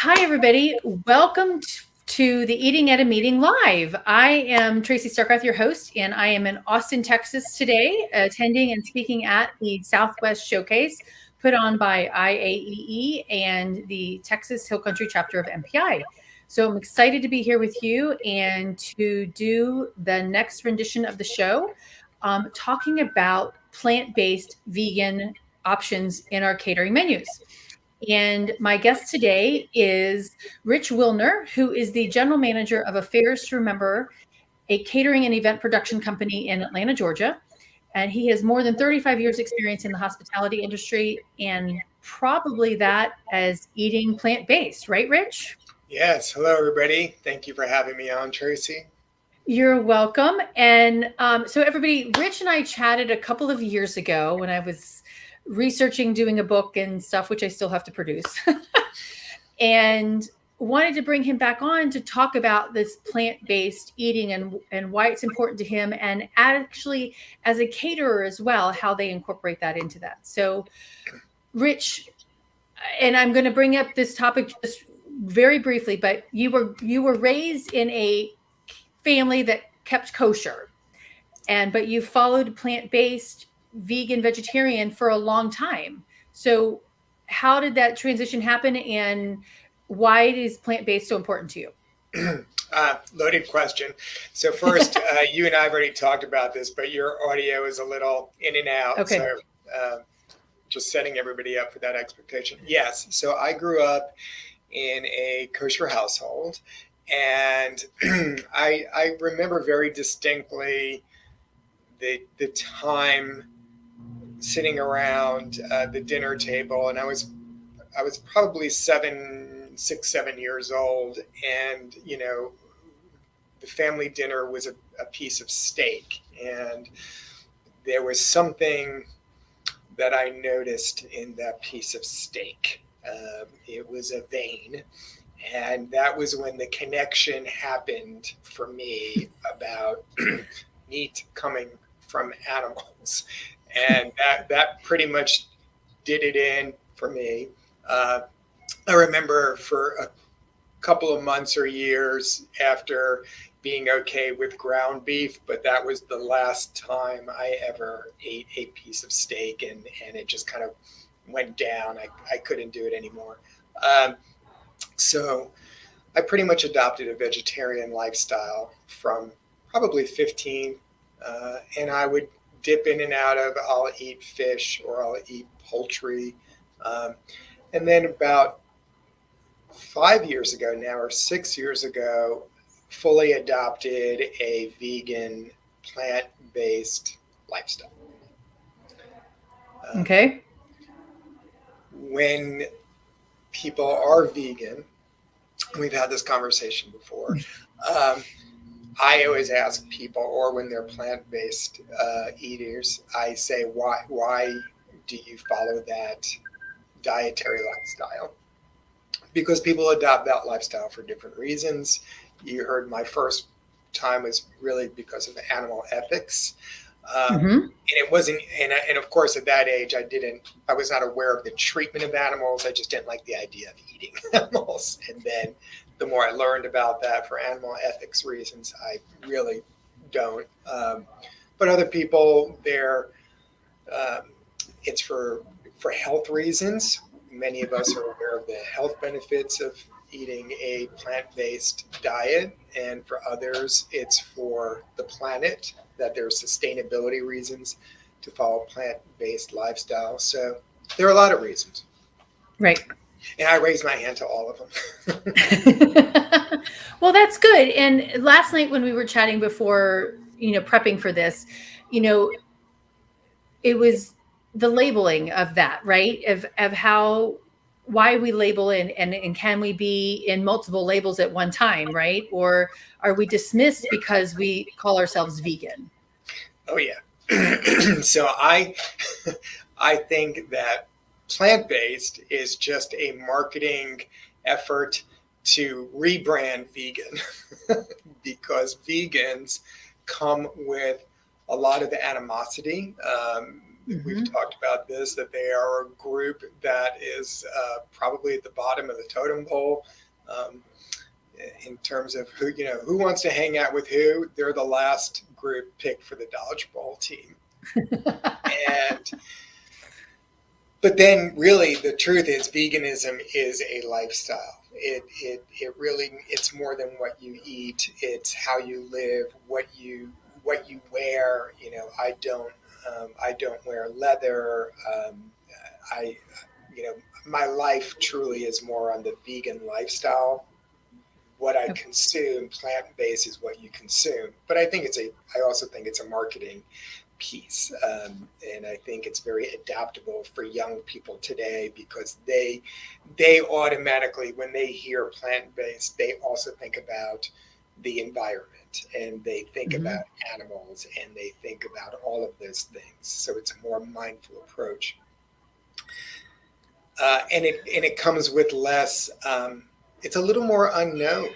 Hi, everybody. Welcome to the Eating at a Meeting Live. I am Tracy Starkrath, your host, and I am in Austin, Texas today, attending and speaking at the Southwest Showcase put on by IAEE and the Texas Hill Country chapter of MPI. So I'm excited to be here with you and to do the next rendition of the show, talking about plant-based vegan options in our catering menus. And my guest today is Rich Wilner, who is the general manager of Affairs to Remember, a catering and event production company in Atlanta, Georgia. And he has more than 35 years experience in the hospitality industry and probably that as eating plant-based, right, Rich? Yes. Hello, everybody. Thank you for having me on, Tracy. You're welcome. And so everybody, Rich and I chatted a couple of years ago when I was researching, doing a book and stuff, which I still have to produce. And wanted to bring him back on to talk about this plant-based eating and why it's important to him, and actually as a caterer as well, how they incorporate that into that. So Rich, and I'm going to bring up this topic just very briefly, but you were raised in a family that kept kosher, and but you followed plant-based, vegan, vegetarian for a long time. So how did that transition happen, and why is plant-based so important to you? Loaded question. So first, you and I have already talked about this, but your audio is a little in and out. Okay. So uh, just setting everybody up for that expectation. Yes. So I grew up in a kosher household, and I remember very distinctly the time sitting around the dinner table, and I was probably 7 years old, and the family dinner was a piece of steak, and there was something that I noticed in that piece of steak. It was a vein, and that was when the connection happened for me about meat coming from animals, and that pretty much did it in for me. Uh, I remember for a couple of months or years after being okay with ground beef, but that was the last time I ever ate a piece of steak, and it just kind of went down. I couldn't do it anymore. Um, so I pretty much adopted a vegetarian lifestyle from probably 15, and I would dip in and out of I'll eat fish or I'll eat poultry. Um, and then about 5 years ago now, or 6 years ago, fully adopted a vegan, plant based lifestyle. Um, Okay. when people are vegan, we've had this conversation before. Um, I always ask people, or when they're plant based eaters, I say, why do you follow that dietary lifestyle? Because people adopt that lifestyle for different reasons. You heard my first time was really because of animal ethics. Mm-hmm. And it wasn't, and of course, at that age, I was not aware of the treatment of animals. I just didn't like the idea of eating animals. And then the more I learned about that for animal ethics reasons, I really don't. But other people, um, it's for health reasons. Many of us are aware of the health benefits of eating a plant-based diet, and for others, it's for the planet, that there's sustainability reasons to follow plant-based lifestyle. So there are a lot of reasons, Right. and I raise my hand to all of them. Well, that's good. And last night when we were chatting before, prepping for this, you know, it was the labeling of that, right? Of how why we label and can we be in multiple labels at one time, right? Or are we dismissed because we call ourselves vegan? Oh yeah. So I think that plant-based is just a marketing effort to rebrand vegan because vegans come with a lot of animosity. we've talked about this, that they are a group that is probably at the bottom of the totem pole. In terms of who wants to hang out with who. They're the last group picked for the dodgeball team. But then really the truth is veganism is a lifestyle. It really, it's more than what you eat. It's how you live, what you wear. I don't wear leather. My life truly is more on the vegan lifestyle. What I consume, plant-based, is what you consume. But I also think it's a marketing piece. And I think it's very adaptable for young people today because they automatically, when they hear plant-based, they also think about the environment and they think about animals and they think about all of those things. So it's a more mindful approach. And it comes with less, it's a little more unknown.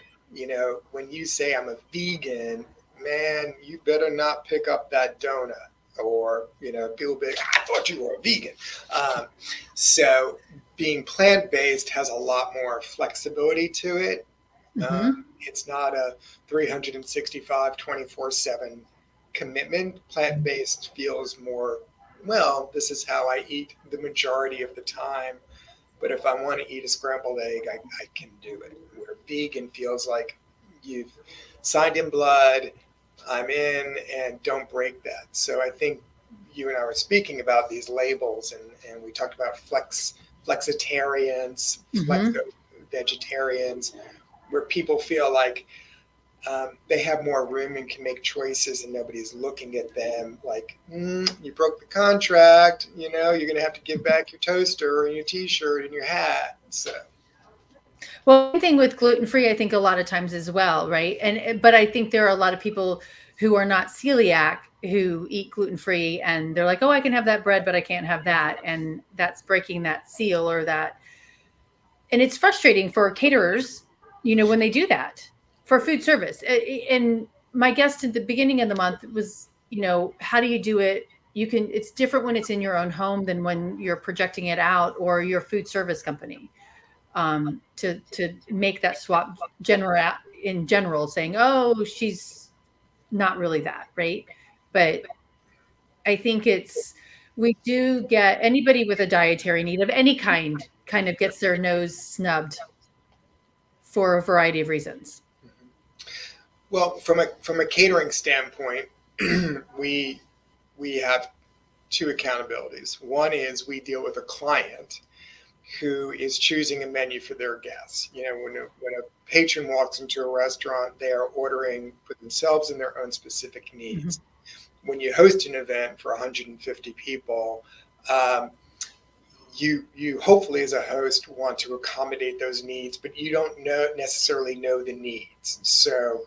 When you say I'm a vegan, man, you better not pick up that donut. Or, people be like, I thought you were a vegan. So being plant-based has a lot more flexibility to it. It's not a 365, 24/7 commitment. Plant-based feels more, well, this is how I eat the majority of the time. But if I want to eat a scrambled egg, I can do it. Where vegan feels like you've signed in blood, I'm in, and don't break that. So I think you and I were speaking about these labels, and we talked about flexitarians, flexo-vegetarians, where people feel like they have more room and can make choices and nobody's looking at them like, you broke the contract, you're going to have to give back your toaster and your t-shirt and your hat. So. Well, one thing with gluten-free, I think a lot of times as well, right? But I think there are a lot of people who are not celiac who eat gluten-free and they're like, oh, I can have that bread, but I can't have that. And that's breaking that seal or that. And it's frustrating for caterers, when they do that for food service. And my guest at the beginning of the month was, how do you do it? It's different when it's in your own home than when you're projecting it out or your food service company. To make that swap in general, saying, oh, she's not really that, right? But I think we do get anybody with a dietary need of any kind of gets their nose snubbed for a variety of reasons. Well, from a catering standpoint, we have two accountabilities. One is we deal with a client who is choosing a menu for their guests. When a patron walks into a restaurant, they are ordering for themselves and their own specific needs. When you host an event for 150 people, you hopefully as a host want to accommodate those needs, but you don't necessarily know the needs. So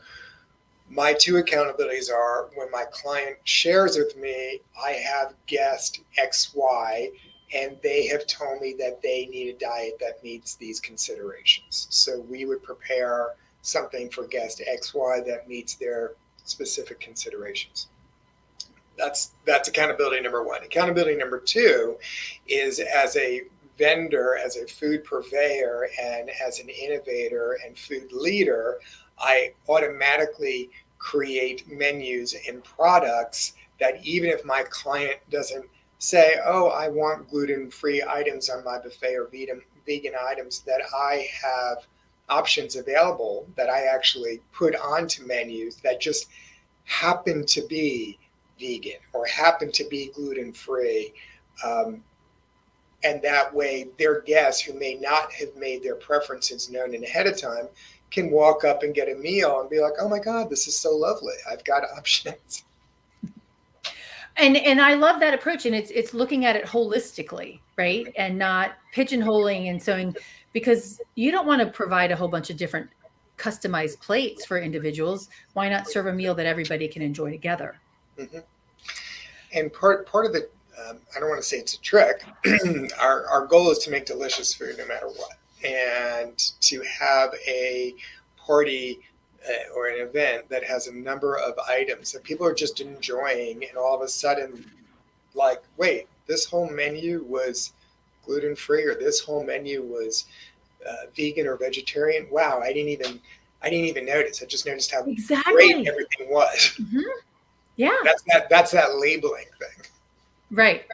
my two accountabilities are when my client shares with me, I have guest XY, and they have told me that they need a diet that meets these considerations. So we would prepare something for guest XY that meets their specific considerations. That's accountability number one. Accountability number two is as a vendor, as a food purveyor, and as an innovator and food leader, I automatically create menus and products that even if my client doesn't say, oh, I want gluten-free items on my buffet or vegan items, that I have options available that I actually put onto menus that just happen to be vegan or happen to be gluten-free. And that way their guests who may not have made their preferences known ahead of time can walk up and get a meal and be like, oh my God, this is so lovely. I've got options. And I love that approach. And it's looking at it holistically, right? And not pigeonholing and sewing, because you don't want to provide a whole bunch of different customized plates for individuals. Why not serve a meal that everybody can enjoy together? And part of the, I don't want to say it's a trick. Our goal is to make delicious food no matter what. And to have a party or an event that has a number of items that people are just enjoying, and all of a sudden, like, wait, this whole menu was gluten-free, or this whole menu was vegan or vegetarian. Wow, I didn't even notice. I just noticed how great Exactly. everything was. Mhm. Yeah. That's that labeling thing. Right.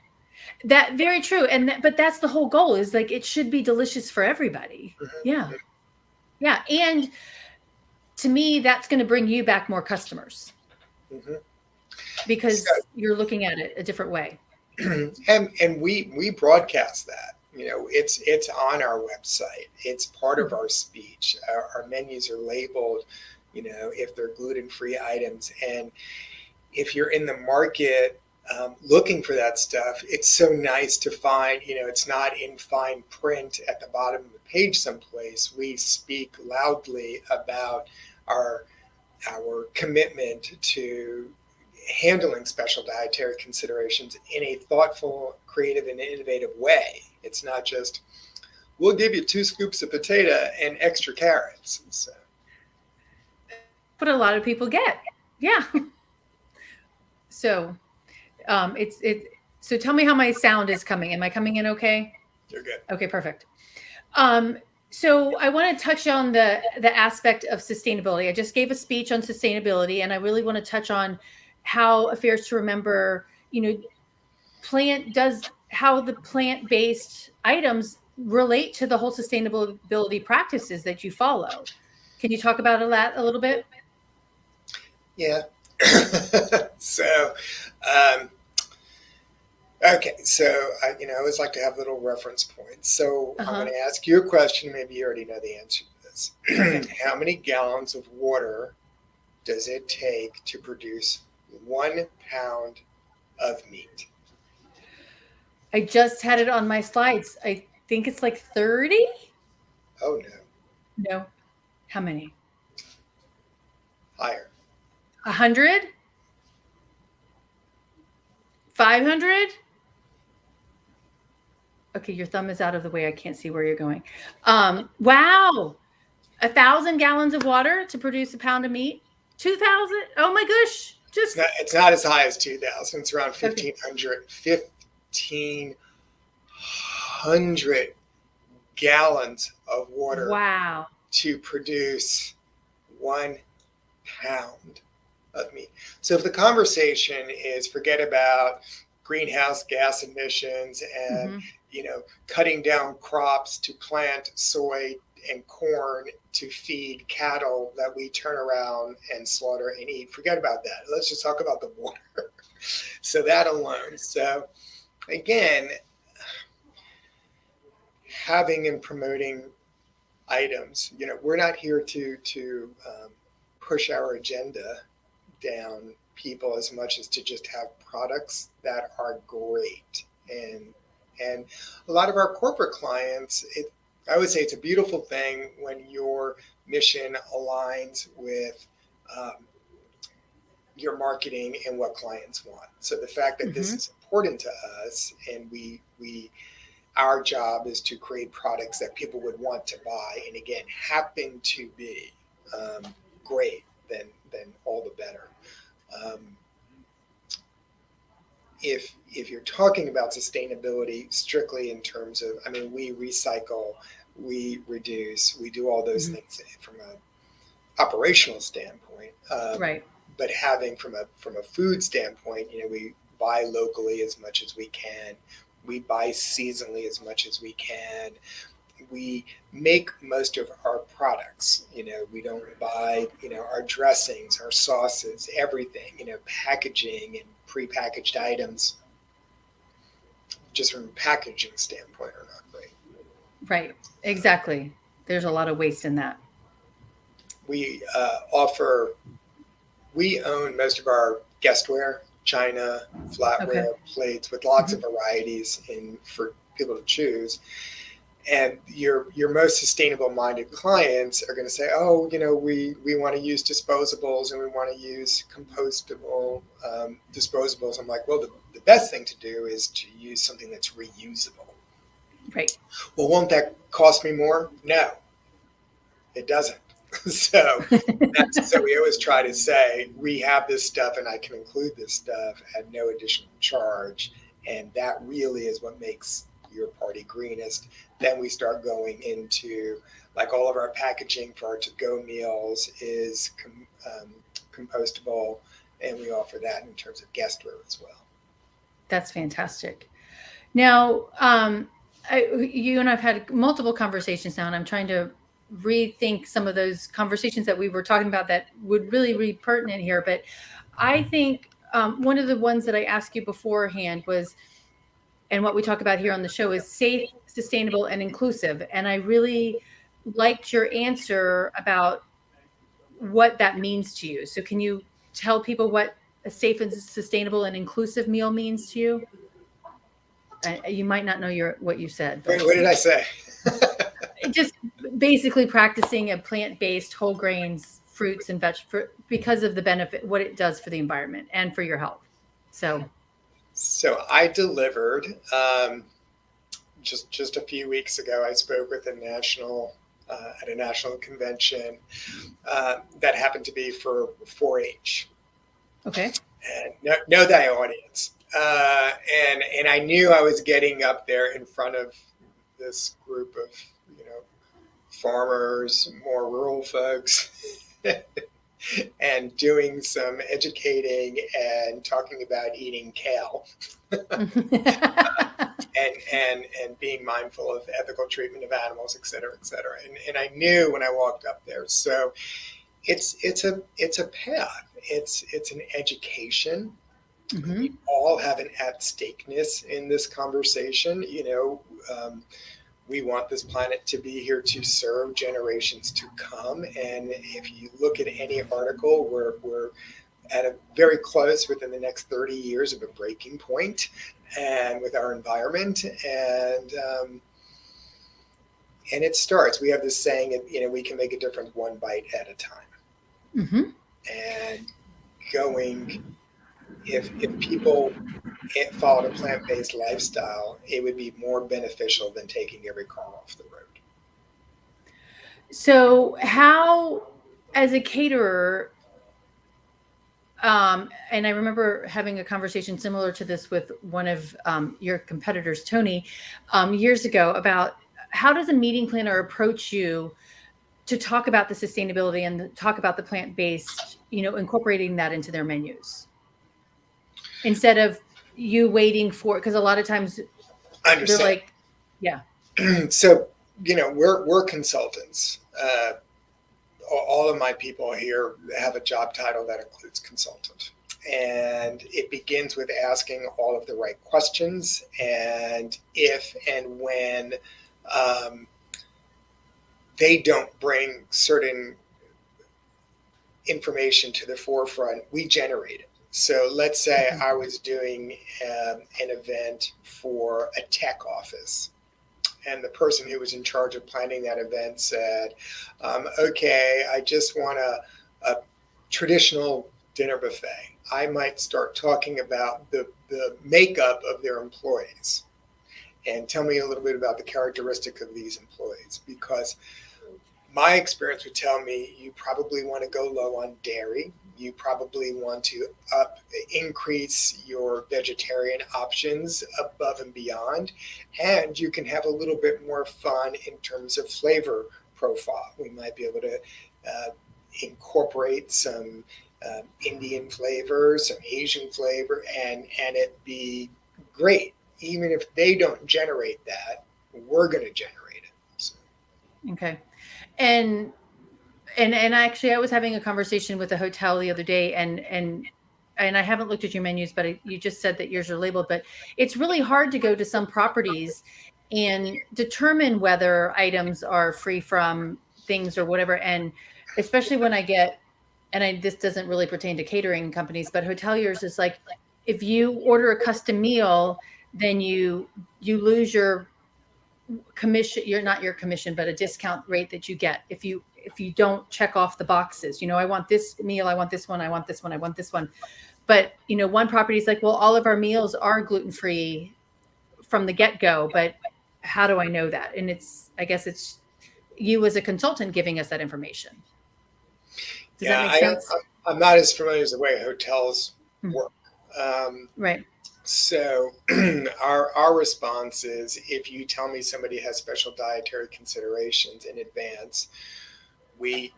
That very true. But that's the whole goal, is like it should be delicious for everybody. Yeah. Mm-hmm. Yeah. And to me, that's going to bring you back more customers Mm-hmm. So, because you're looking at it a different way. and we broadcast that. It's on our website. It's part of our speech. Our menus are labeled, if they're gluten-free items. And if you're in the market looking for that stuff, it's so nice to find, it's not in fine print at the bottom of the page someplace. We speak loudly about our commitment to handling special dietary considerations in a thoughtful, creative, and innovative way. It's not just, we'll give you 2 scoops of potato and extra carrots. So. What a lot of people get. Yeah. So so tell me how my sound is coming. Am I coming in okay? You're good. Okay, perfect. Um, so I want to touch on the aspect of sustainability. I just gave a speech on sustainability, and I really want to touch on how affairs to remember, how the plant-based items relate to the whole sustainability practices that you follow. Can you talk about that a little bit? Yeah. So, okay. So, I always like to have little reference points. So I'm going to ask you a question. Maybe you already know the answer to this. How many gallons of water does it take to produce 1 pound of meat? I just had it on my slides. I think it's like 30. Oh, no. No. How many? Higher. 100? 500? Okay, your thumb is out of the way. I can't see where you're going. Wow. 1,000 gallons of water to produce a pound of meat? 2,000? Oh my gosh. It's not as high as 2,000. It's around 1,500. Okay. 1,500 gallons of water. Wow. To produce 1 pound of meat. So if the conversation is forget about greenhouse gas emissions and cutting down crops to plant soy and corn to feed cattle that we turn around and slaughter and eat, forget about that. Let's just talk about the water. So that alone. So again, having and promoting items, we're not here to push our agenda down people as much as to just have products that are great. And a lot of our corporate clients, I would say it's a beautiful thing when your mission aligns with your marketing and what clients want. So the fact that this is important to us, and our job is to create products that people would want to buy, and again, happen to be great, then all the better. If you're talking about sustainability strictly in terms of, we recycle, we reduce, we do all those things from an operational standpoint. Right. But having from a food standpoint, we buy locally as much as we can. We buy seasonally as much as we can. We make most of our products. We don't buy, our dressings, our sauces, everything, packaging and prepackaged items, just from a packaging standpoint, are not great. Right. Exactly. There's a lot of waste in that. We own most of our guestware, china, flatware, plates, with lots of varieties for people to choose. And your most sustainable minded clients are going to say, oh, we want to use disposables and we want to use compostable disposables. I'm like, well, the best thing to do is to use something that's reusable. Right. Well, won't that cost me more? No, it doesn't. So we always try to say, we have this stuff and I can include this stuff at no additional charge. And that really is what makes your party greenest. Then we start going into, like, all of our packaging for our to-go meals is compostable, and we offer that in terms of guestware as well. That's fantastic. Now, you and I've had multiple conversations now, and I'm trying to rethink some of those conversations that we were talking about that would really be pertinent here. But I think one of the ones that I asked you beforehand was, and what we talk about here on the show is safe, sustainable, and inclusive. And I really liked your answer about what that means to you. So can you tell people what a safe and sustainable and inclusive meal means to you? You might not know what you said, but What did I say? just basically practicing a plant-based, whole grains, fruits, and vegetables because of the benefit, what it does for the environment and for your health. So I delivered just a few weeks ago. I spoke with a national at a national convention that happened to be for 4-H. okay. And know thy audience. And I knew I was getting up there in front of this group of, farmers, more rural folks, and doing some educating and talking about eating kale. and being mindful of ethical treatment of animals, et cetera, et cetera. And I knew when I walked up there. So it's a path. It's an education. Mm-hmm. We all have an at-stakeness in this conversation. We want this planet to be here to serve generations to come. And if you look at any article, we're at a very close within the next 30 years of a breaking point, and with our environment. And it starts. We have this saying, we can make a difference one bite at a time. Mm-hmm. And if people followed a plant-based lifestyle, it would be more beneficial than taking every car off the road. So how, as a caterer, and I remember having a conversation similar to this with one of your competitors, Tony, years ago, about how does a meeting planner approach you to talk about the sustainability and talk about the plant-based, incorporating that into their menus instead of you waiting for, because a lot of times they're like, yeah. So, we're consultants. All of my people here have a job title that includes consultant. And it begins with asking all of the right questions. And if and when they don't bring certain information to the forefront, we generate it. So let's say I was doing an event for a tech office, and the person who was in charge of planning that event said, okay, I just want a traditional dinner buffet. I might start talking about the makeup of their employees and tell me a little bit about the characteristic of these employees, because my experience would tell me you probably want to go low on dairy. You probably want to increase your vegetarian options above and beyond. And you can have a little bit more fun in terms of flavor profile. We might be able to incorporate some Indian flavor, some Asian flavor, and it be great. Even if they don't generate that, we're going to generate it. So. Okay. And actually, I was having a conversation with a hotel the other day, and I haven't looked at your menus, but you just said that yours are labeled. But it's really hard to go to some properties and determine whether items are free from things or whatever. And especially when I get, this doesn't really pertain to catering companies, but hoteliers is like, if you order a custom meal, then you lose your commission. You're not your commission, but a discount rate that you get if you don't check off the boxes. I want this meal, I want this one, I want this one, I want this one. But one property is like, well, all of our meals are gluten-free from the get-go, but how do I know that? And I guess it's you as a consultant giving us that information. Does that make sense? I'm not as familiar as the way hotels work. Right. So our response is, if you tell me somebody has special dietary considerations in advance, we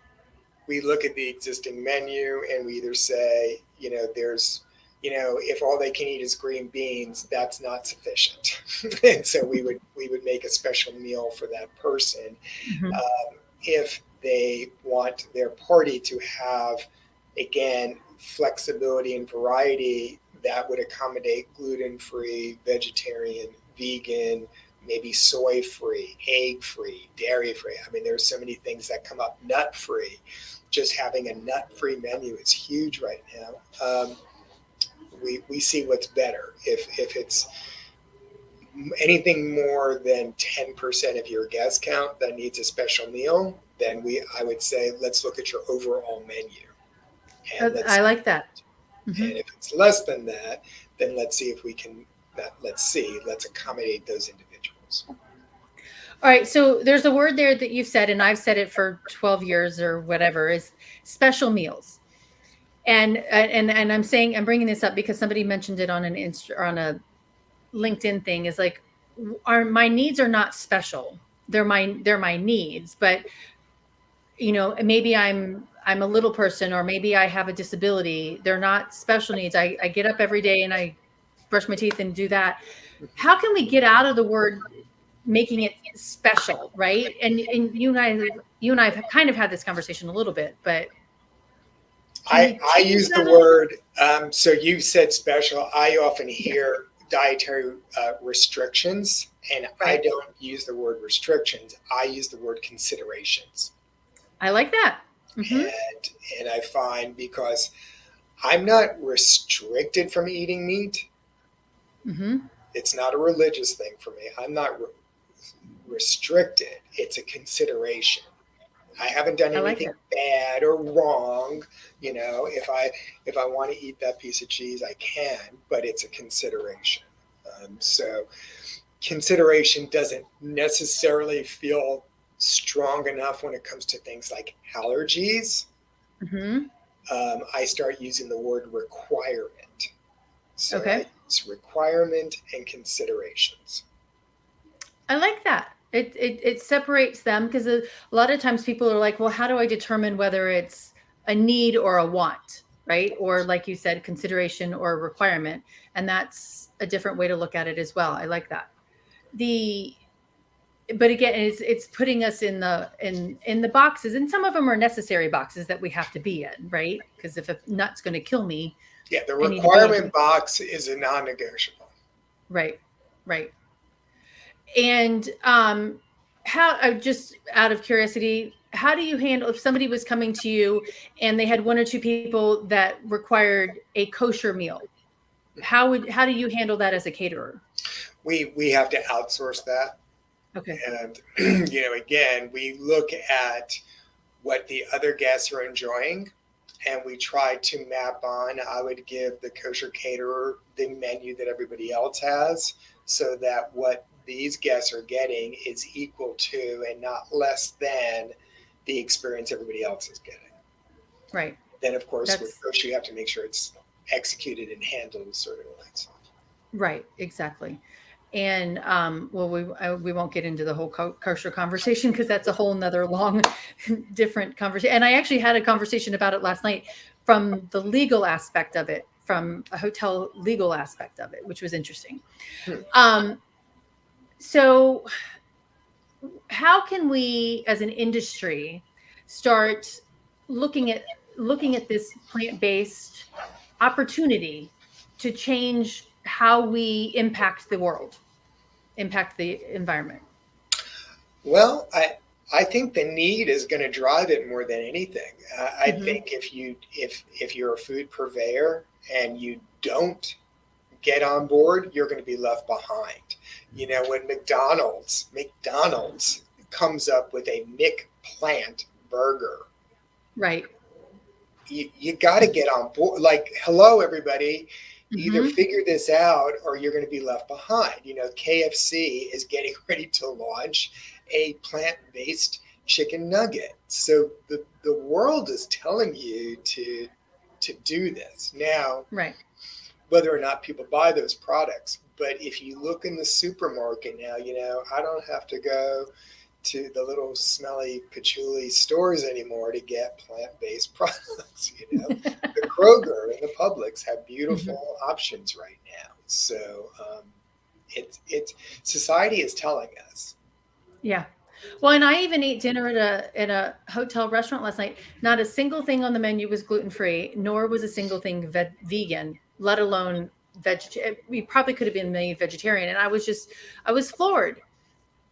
we look at the existing menu and we either say, if all they can eat is green beans, that's not sufficient. And so we would make a special meal for that person. Mm-hmm. If they want their party to have, again, flexibility and variety, that would accommodate gluten-free, vegetarian, vegan, maybe soy-free, egg-free, dairy-free. I mean, there's so many things that come up. Nut-free. Just having a nut-free menu is huge right now. We see what's better. If it's anything more than 10% of your guest count that needs a special meal, then I would say, let's look at your overall menu. And I like that. Mm-hmm. and if it's less than that, then let's see if we can, let's accommodate those individuals. All right. So there's a word there that you've said, and I've said it for 12 years or whatever, is special meals. And I'm bringing this up because somebody mentioned it on on a LinkedIn thing, is like, my needs are not special. They're my needs, but maybe I'm a little person, or maybe I have a disability. They're not special needs. I get up every day and I brush my teeth and do that. How can we get out of the word making it special, right? And you and I have kind of had this conversation a little bit, but I use the word, so you said special. I often hear dietary restrictions, and right. I don't use the word restrictions. I use the word considerations. I like that. Mm-hmm. And I find, because I'm not restricted from eating meat, mm-hmm. It's not a religious thing for me. I'm not restricted. It's a consideration. I haven't done anything bad or wrong. If I want to eat that piece of cheese, I can, but it's a consideration. So consideration doesn't necessarily feel strong enough when it comes to things like allergies. Mm-hmm. I start using the word requirement. So okay. It's requirement and considerations. I like that. It separates them, because a lot of times people are like, well, how do I determine whether it's a need or a want, right? Or, like you said, consideration or requirement. And that's a different way to look at it as well. I like that. But again, it's putting us in the boxes, and some of them are necessary boxes that we have to be in, right? Because if a nut's going to kill me, the requirement box is a non-negotiable. Right. And how, just out of curiosity, how do you handle if somebody was coming to you and they had one or two people that required a kosher meal? How do you handle that as a caterer? We have to outsource that. Okay. And again, we look at what the other guests are enjoying, and we try to map on. I would give the kosher caterer the menu that everybody else has, so that what these guests are getting is equal to and not less than the experience everybody else is getting. Right. Then, of course, with kosher, you have to make sure it's executed and handled a certain way. Right. Exactly. And we won't get into the whole kosher conversation, because that's a whole nother long, different conversation. And I actually had a conversation about it last night from the legal aspect of it, from a hotel legal aspect of it, which was interesting. So how can we, as an industry, start looking at this plant-based opportunity to change how we impact the world, impact the environment? Well, I think the need is going to drive it more than anything. I think if you're a food purveyor and you don't get on board, you're going to be left behind. When McDonald's comes up with a McPlant burger, right? You got to get on board. Like, hello, everybody. Either figure this out or you're going to be left behind. KFC is getting ready to launch a plant-based chicken nugget. So the world is telling you to do this now. Right. whether or not people buy those products. But if you look in the supermarket now, I don't have to go to the little smelly patchouli stores anymore to get plant-based products. The Kroger and the Publix have beautiful options right now. So it's society is telling us. Yeah. Well, and I even ate dinner at a hotel restaurant last night. Not a single thing on the menu was gluten free, nor was a single thing vegan, let alone vegetarian. We probably could have been made vegetarian, and I was floored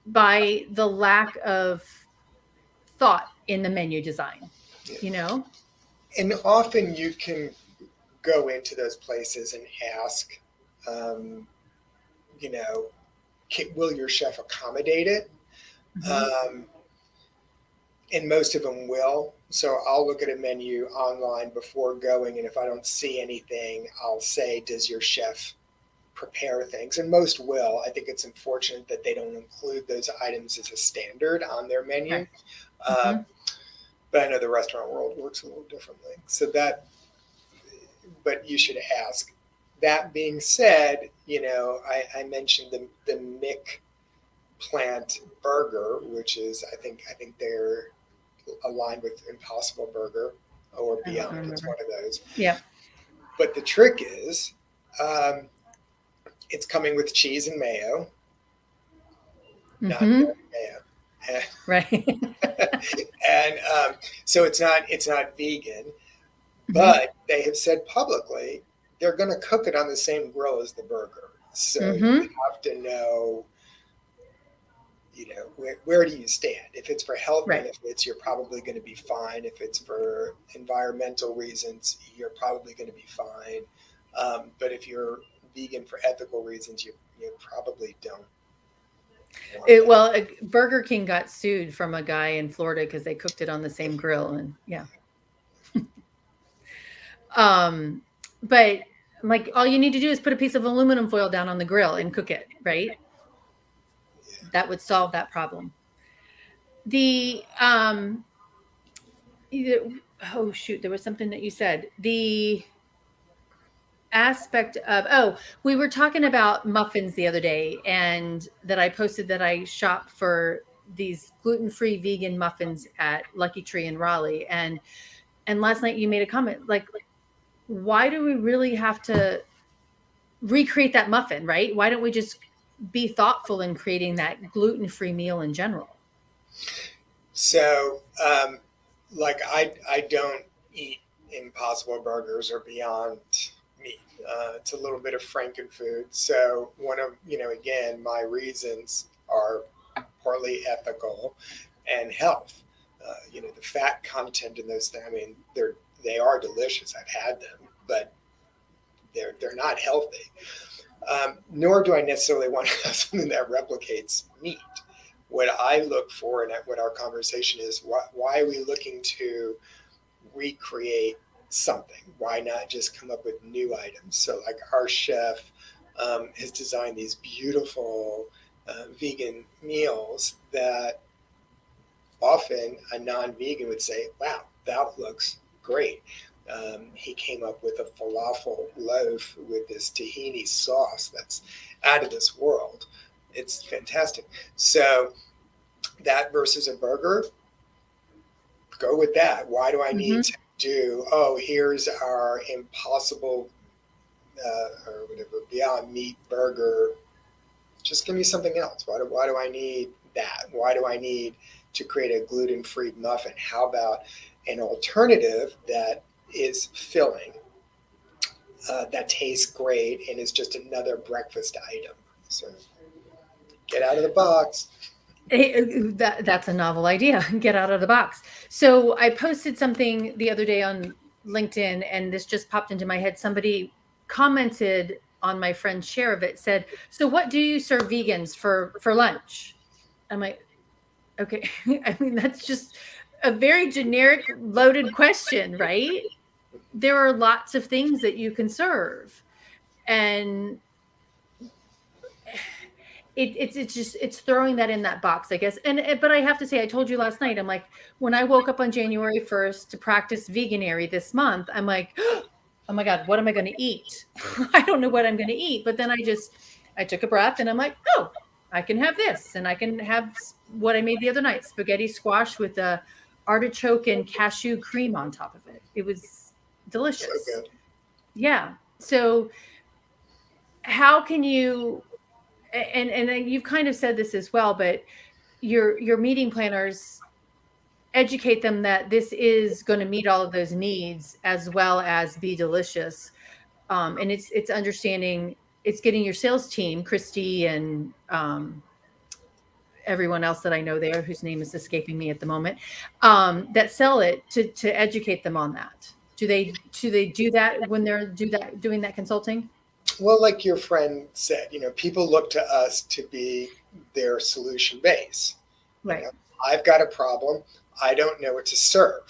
by the lack of thought in the menu design. And often you can go into those places and ask, um, you know, will your chef accommodate it? Um, and most of them will. So I'll look at a menu online before going, and if I don't see anything, I'll say, does your chef prepare things? And most will. I think it's unfortunate that they don't include those items as a standard on their menu. Right. Mm-hmm. But I know the restaurant world works a little differently. But you should ask. That being said, I mentioned the Mick plant burger, which is I think they're aligned with Impossible Burger or Beyond. It's one of those. Yeah. But the trick is, it's coming with cheese and mayo, not mayo. Right. And so it's not vegan, but they have said publicly they're going to cook it on the same grill as the burger. So you have to know, where do you stand? If it's for health benefits, you're probably going to be fine. If it's for environmental reasons, you're probably going to be fine. But if you're vegan for ethical reasons, you probably don't. Burger King got sued from a guy in Florida because they cooked it on the same grill, and yeah. But like, all you need to do is put a piece of aluminum foil down on the grill and cook it, right? Yeah. That would solve that problem. There was something that you said. The aspect of, we were talking about muffins the other day, and that I posted that I shop for these gluten-free vegan muffins at Lucky Tree in Raleigh. And last night you made a comment, like, why do we really have to recreate that muffin, right? Why don't we just be thoughtful in creating that gluten-free meal in general? So, I don't eat Impossible Burgers or Beyond Meat. It's a little bit of Frankenfood. So one of, again, my reasons are partly ethical and health. The fat content in those things, I mean, they are delicious. I've had them, but they're not healthy. Nor do I necessarily want to have something that replicates meat. What I look for, and what our conversation is, why are we looking to recreate something? Why not just come up with new items? So like our chef has designed these beautiful vegan meals that often a non-vegan would say, wow, that looks great. He came up with a falafel loaf with this tahini sauce that's out of this world. It's fantastic. So that versus a burger, go with that. Why do I need to do, here's our Impossible or whatever, Beyond Meat burger? Just give me something else. Why do I need that? Why do I need to create a gluten-free muffin? How about an alternative that is filling, that tastes great, and is just another breakfast item? So get out of the box. That's a novel idea. Get out of the box. So I posted something the other day on LinkedIn, and this just popped into my head. Somebody commented on my friend's share of it, said, so what do you serve vegans for lunch? I'm like, okay. I mean, that's just a very generic, loaded question, right? There are lots of things that you can serve. And it's throwing that in that box, I guess. But I have to say, I told you last night, I'm like, when I woke up on January 1st to practice veganary this month, I'm like, oh my God, what am I going to eat? I don't know what I'm going to eat. But then I took a breath and I'm like, oh, I can have this. And I can have what I made the other night, spaghetti squash with a artichoke and cashew cream on top of it. It was So delicious. good. Yeah. So how can you, and you've kind of said this as well, but your meeting planners educate them that this is going to meet all of those needs as well as be delicious. And it's understanding, it's getting your sales team, Christy and everyone else that I know there, whose name is escaping me at the moment, that sell it to educate them on that. Do they do that when they're doing that consulting? Well, like your friend said, people look to us to be their solution base. You Right. know, I've got a problem. I don't know what to serve.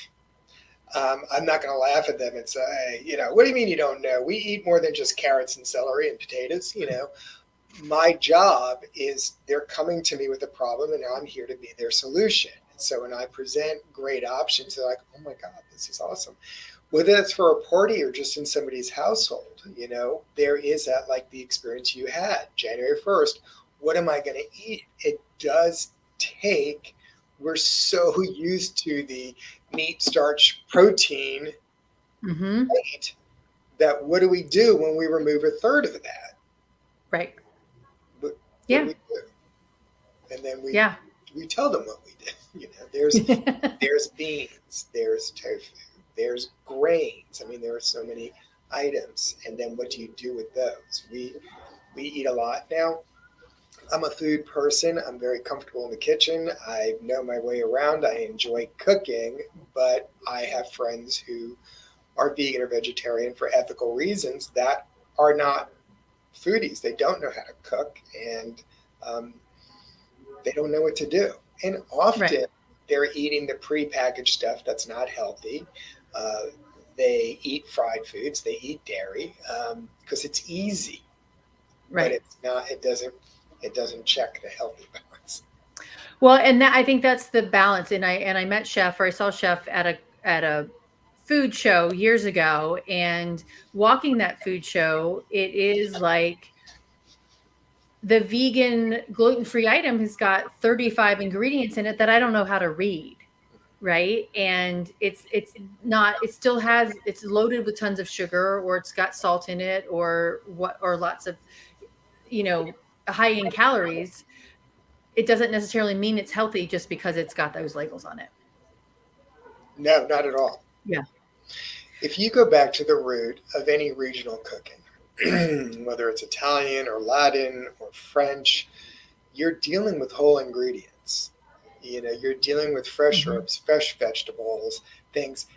I'm not going to laugh at them and say, what do you mean you don't know? We eat more than just carrots and celery and potatoes. My job is they're coming to me with a problem and I'm here to be their solution. And so when I present great options, they're like, oh my God, this is awesome. Whether it's for a party or just in somebody's household, there is that, like the experience you had January 1st. What am I going to eat? It does take, we're so used to the meat, starch, protein Mm-hmm. plate that what do we do when we remove a third of that? Right. What do Yeah. we do? And then Yeah. we tell them what we did. There's beans, there's tofu, there's grains. I mean, there are so many items. And then what do you do with those? We eat a lot now. I'm a food person. I'm very comfortable in the kitchen. I know my way around. I enjoy cooking, but I have friends who are vegan or vegetarian for ethical reasons that are not foodies. They don't know how to cook, and um, they don't know what to do. And Right. often they're eating the prepackaged stuff that's not healthy. Uh, they eat fried foods. They eat dairy because it's easy, but Right. it's not. It doesn't check the healthy box. Well, and I think that's the balance. And I met Chef, or I saw Chef at a food show years ago, and walking that food show, it is like the vegan gluten-free item has got 35 ingredients in it that I don't know how to read, right? And it's not, it still has, it's loaded with tons of sugar, or it's got salt in it, or lots of, you know, high in calories. It doesn't necessarily mean it's healthy just because it's got those labels on it. No, not at all. Yeah. If you go back to the root of any regional cooking, whether it's Italian or Latin or French, you're dealing with whole ingredients. You're dealing with fresh Hmm. herbs, fresh vegetables, things.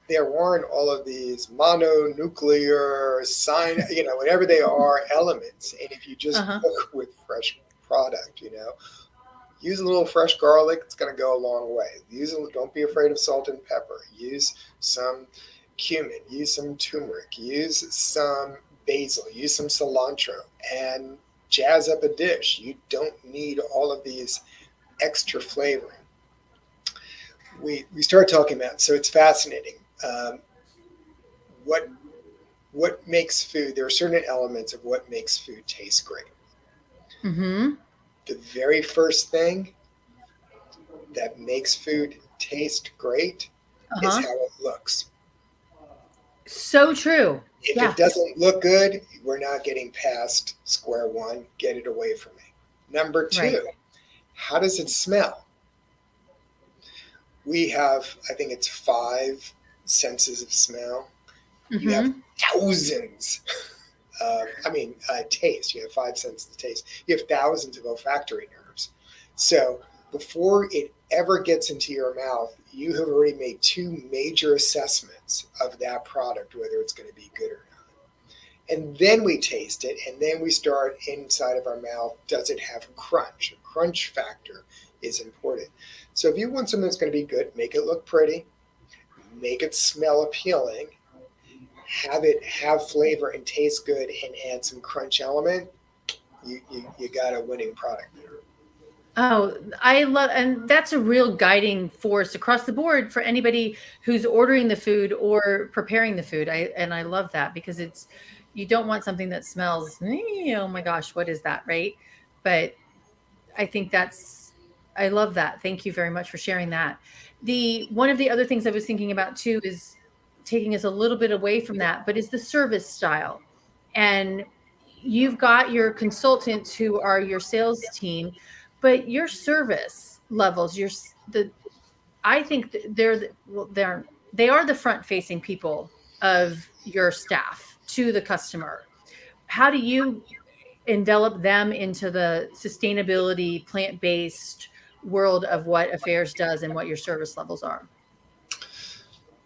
There weren't all of these mononuclear whatever they are, elements. And if you just Uh-huh. cook with fresh product, use a little fresh garlic. It's going to go a long way. Don't be afraid of salt and pepper. Use some cumin. Use some turmeric. Use some basil. Use some cilantro, and jazz up a dish. You don't need all of these extra flavoring. We start talking about, so it's fascinating. Um, what what makes food? There are certain elements of what makes food taste great. Hmm. The very first thing that makes food taste great is Uh-huh. how it looks. So true. If it Yeah. doesn't look good, we're not getting past square one. Get it away from me. Number Right. two, how does it smell? We have, I think it's five senses of smell. You have Hmm. thousands. Taste. You have five senses of taste. You have thousands of olfactory nerves. So before it ever gets into your mouth, you have already made two major assessments of that product, whether it's going to be good or not. And then we taste it, and then we start inside of our mouth. Does it have crunch? A crunch factor is important. So if you want something that's going to be good, make it look pretty, make it smell appealing, have it have flavor and taste good, and add some crunch element. You got a winning product there. Oh, I love, and that's a real guiding force across the board for anybody who's ordering the food or preparing the food. I love that because you don't want something that smells, oh my gosh, what is that, right? But I think I love that. Thank you very much for sharing that. One of the other things I was thinking about too is taking us a little bit away from that, but is the service style. And you've got your consultants who are your sales team, but your service levels, I think they are the front facing people of your staff to the customer. How do you envelop them into the sustainability, plant-based world of what Affairs does and what your service levels are?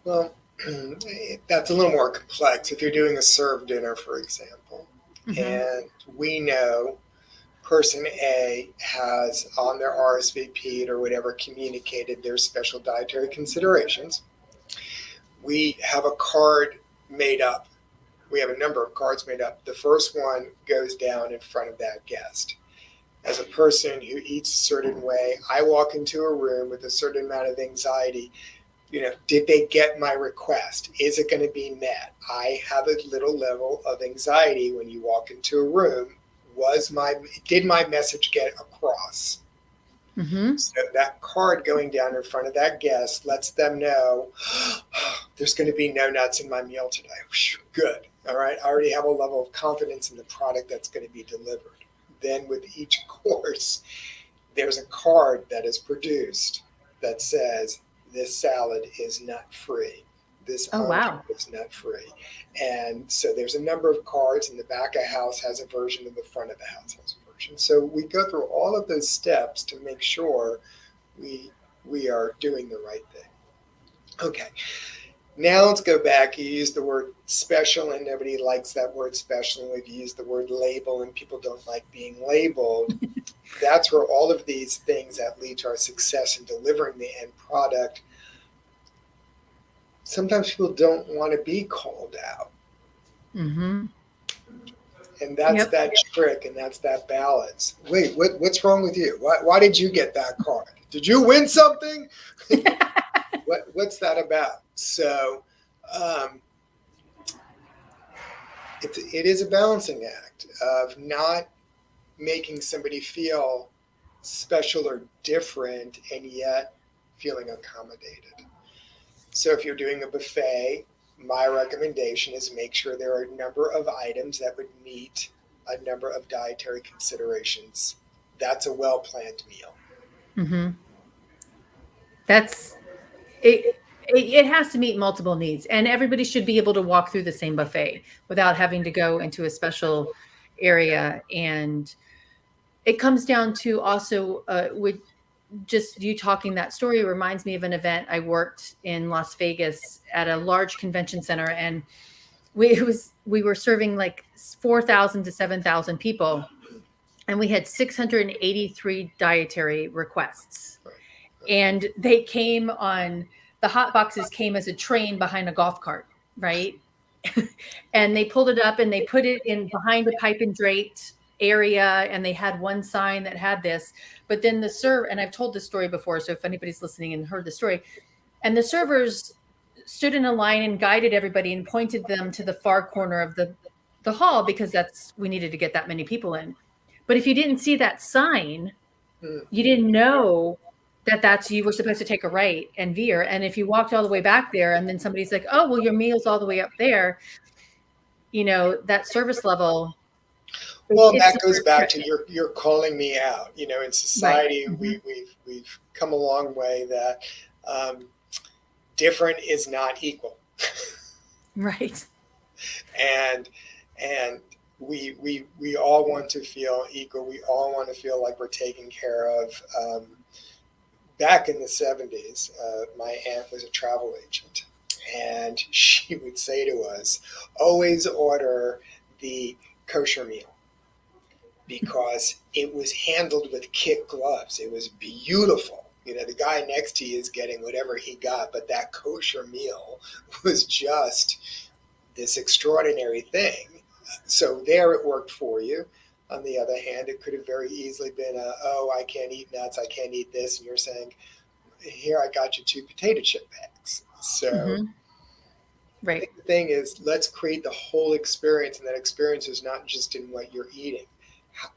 Well, that's a little more complex. If you're doing a served dinner, for example, Mm-hmm. and we know person A has on their RSVP or whatever communicated their special dietary considerations, we have a card made up. We have a number of cards made up. The first one goes down in front of that guest. As a person who eats a certain way, I walk into a room with a certain amount of anxiety. Did they get my request? Is it going to be met? I have a little level of anxiety when you walk into a room. Did my message get across? Mm-hmm. So that card going down in front of that guest lets them know there's going to be no nuts in my meal today. Good. All right. I already have a level of confidence in the product that's going to be delivered. Then with each course, there's a card that is produced that says this salad is nut free. This Oh, entree wow. is nut free. And so there's a number of cards, and the back of the house has a version, and the front of the house has a version. So we go through all of those steps to make sure we we are doing the right thing. Okay. Now let's go back. You used the word special, and nobody likes that word special. And we've used the word label, and people don't like being labeled. That's where all of these things that lead to our success in delivering the end product. Sometimes people don't want to be called out. Mm-hmm. And that's Yep. that trick, and that's that balance. Wait, what's wrong with you? Why did you get that card? Did you win something? What's that about? So um, it is a balancing act of not making somebody feel special or different and yet feeling accommodated. So if you're doing a buffet, my recommendation is make sure there are a number of items that would meet a number of dietary considerations. That's a well planned meal. Mm-hmm. That's it, it has to meet multiple needs, and everybody should be able to walk through the same buffet without having to go into a special area. And it comes down to also with just you talking that story reminds me of an event I worked in Las Vegas at a large convention center, and we were serving like 4,000 to 7,000 people, and we had 683 dietary requests, and the hot boxes came as a train behind a golf cart, right? And they pulled it up and they put it in behind a pipe and draped area, and they had one sign that had this. But then and I've told this story before, so if anybody's listening and heard the story, and the servers stood in a line and guided everybody and pointed them to the far corner of the hall because we needed to get that many people in. But if you didn't see that sign, Mm. you didn't know that you were supposed to take a right and veer. And if you walked all the way back there and then somebody's like, oh, well, your meal's all the way up there, that service level, Well, it's that a goes weird back trick. to you're calling me out. In Right. society, Mhm. we've come a long way that um, different is not equal. Right. and and we all want to feel equal. We all want to feel like we're taken care of. Back in the 70s, my aunt was a travel agent, and she would say to us, "Always order the kosher meal." Because it was handled with kid gloves. It was beautiful. The guy next to you is getting whatever he got, but that kosher meal was just this extraordinary thing. So there it worked for you. On the other hand, it could have very easily been oh, I can't eat nuts, I can't eat this, and you're saying, here, I got you 2 potato chip bags. So Mm-hmm. I Right. think the thing is, let's create the whole experience, and that experience is not just in what you're eating.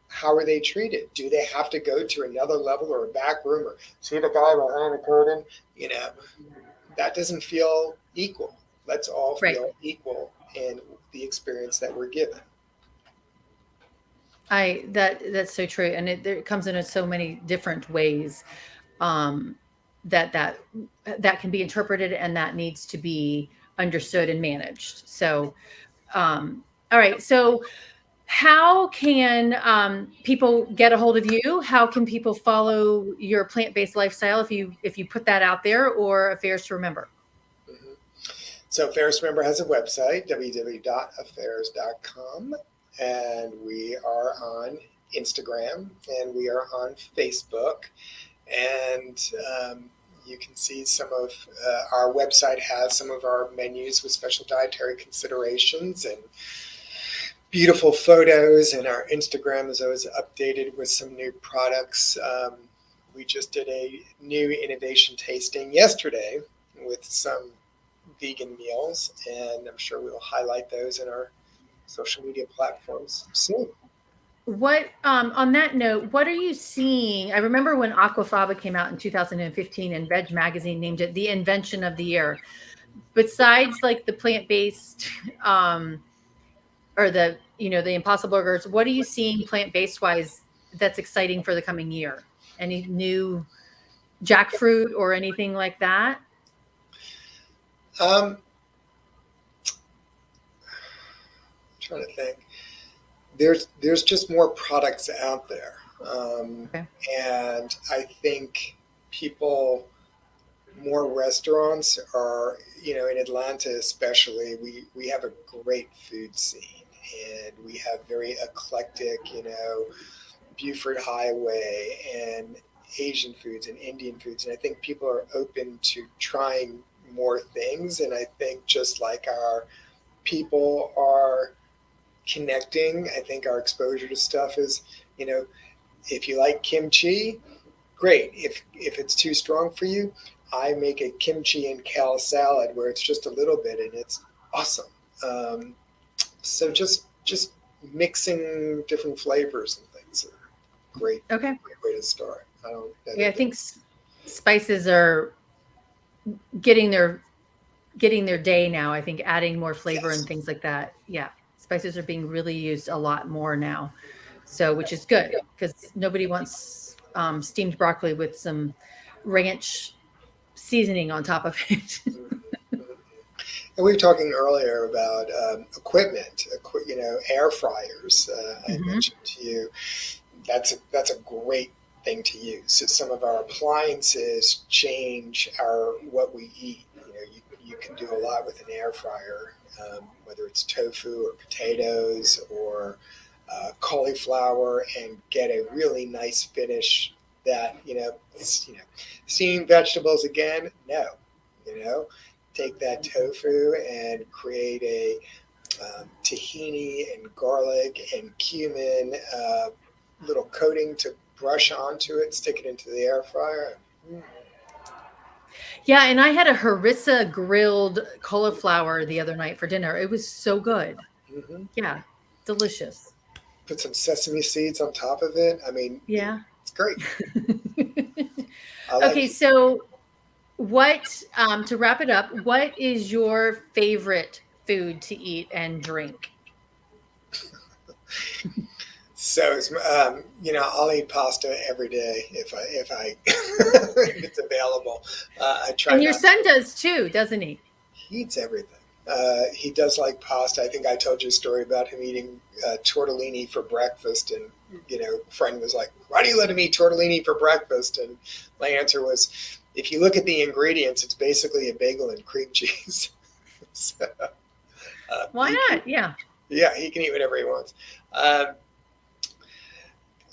How are they treated? Do they have to go to another level or a back room or see the guy behind the curtain? You know, that doesn't feel equal. Let's all Right. feel equal in the experience that we're given. That's so true, and it comes in so many different ways, um, that can be interpreted and that needs to be understood and managed. So, all right. So, how can people get a hold of you? How can people follow your plant-based lifestyle if you put that out there, or Affairs to Remember? Mm-hmm. So Affairs Remember has a website, www.affairs.com, and we are on Instagram and we are on Facebook. And you can see some of our website has some of our menus with special dietary considerations and beautiful photos. And our Instagram is always updated with some new products. We just did a new innovation tasting yesterday with some vegan meals, and I'm sure we'll highlight those in our social media platforms soon. What on that note, what are you seeing? I remember when Aquafaba came out in 2015 and Veg Magazine named it the invention of the year. Besides like the plant-based or the Impossible Burgers, what are you seeing plant-based wise that's exciting for the coming year? Any new jackfruit or anything like that? I'm trying to think. There's just more products out there, Okay. and I think people, more restaurants are, in Atlanta especially, we have a great food scene, and we have very eclectic, Buford Highway and Asian foods and Indian foods, and I think people are open to trying more things, and I think just like our people are connecting. I think our exposure to stuff is, you know, if you like kimchi, great. If it's too strong for you, I make a kimchi and kale salad where it's just a little bit and it's awesome. Um, so just mixing different flavors and things are Okay. great way to start. I don't know Yeah, I that. think spices are getting their getting their day now. I think adding more flavor and Yes. things like that. Yeah, spices are being really used a lot more now. So, which is good because nobody wants steamed broccoli with some ranch seasoning on top of it. Mm-hmm. And we were talking earlier about equipment, air fryers. I Hmm. mentioned to you that's a great thing to use. So some of our appliances change our what we eat. You can do a lot with an air fryer, whether it's tofu or potatoes or cauliflower, and get a really nice finish. That steamed vegetables again. No, you know, take that tofu and create a tahini and garlic and cumin, little coating to brush onto it, stick it into the air fryer. Mm. Yeah, and I had a harissa grilled cauliflower the other night for dinner. It was so good. Mm-hmm. Yeah, delicious. Put some sesame seeds on top of it. I mean, Yeah. it's great. I Okay, like it. so what to wrap it up, what is your favorite food to eat and drink? So I'll eat pasta every day if if it's available. I try And your not to. son does too, doesn't he? He eats everything. He does like pasta. I think I told you a story about him eating tortellini for breakfast, and a friend was like, "Why do you let him eat tortellini for breakfast?" And my answer was, "If you look at the ingredients, it's basically a bagel and cream cheese." So, Why not? Yeah. yeah, he can eat whatever he wants. Um,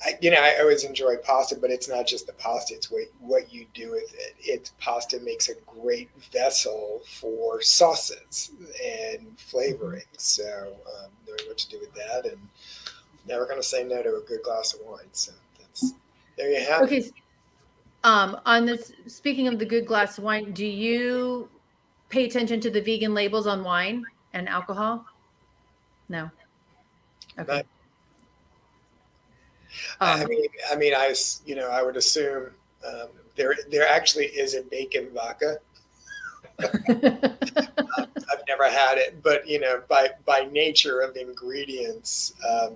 I always enjoy pasta, but it's not just the pasta; it's what you do with it. Pasta makes a great vessel for sauces and Mhm. flavorings. So knowing what to do with that, and Never going to say no to a good glass of wine. So there you have it. Okay. On this, speaking of the good glass of wine, do you pay attention to the vegan labels on wine and alcohol? No. Okay. But, I mean, I would assume there actually is a bacon vodka. I've never had it, but by nature of ingredients, I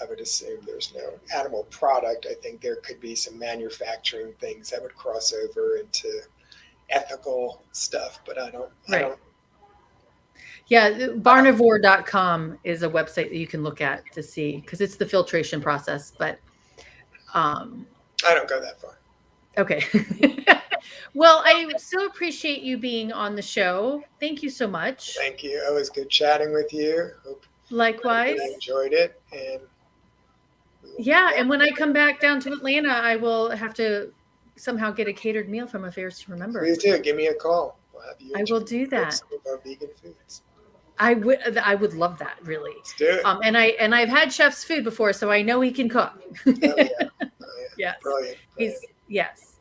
would assume there's no animal product. I think there could be some manufacturing things that would cross over into ethical stuff, but I don't. Right. I don't. Yeah, barnivore.com is a website that you can look at to see, because it's the filtration process. But I don't go that far. Okay. Well, I so appreciate you being on the show. Thank you so much. Thank you. It was good chatting with you. Hope Likewise. I enjoyed it. And yeah, and when I come back down to Atlanta, I will have to somehow get a catered meal from Affairs to Remember. Please do. Give me a call. We'll have you I will do that. Some of our vegan foods. I would love that, really. Let's do it. And I've had chef's food before, so I know he can cook. Oh, yeah. Yes. Brilliant. Yes.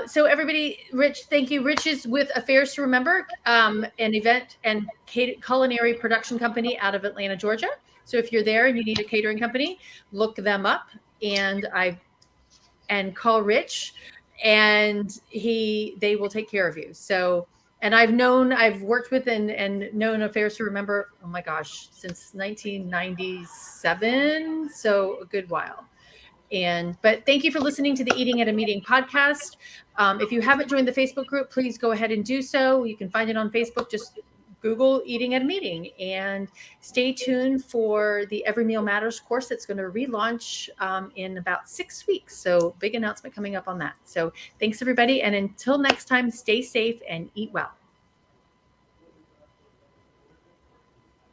So everybody, Rich, thank you. Rich is with Affairs to Remember, an event and culinary production company out of Atlanta, Georgia. So if you're there and you need a catering company, look them up and call Rich, and they will take care of you. So, and I've worked with and known Affairs to Remember, oh my gosh, since 1997. So a good while. But thank you for listening to the Eating at a Meeting podcast. If you haven't joined the Facebook group, please go ahead and do so. You can find it on Facebook. Just Google Eating at a Meeting, and stay tuned for the Every Meal Matters course that's going to relaunch in about 6 weeks. So big announcement coming up on that. So thanks, everybody. And until next time, stay safe and eat well.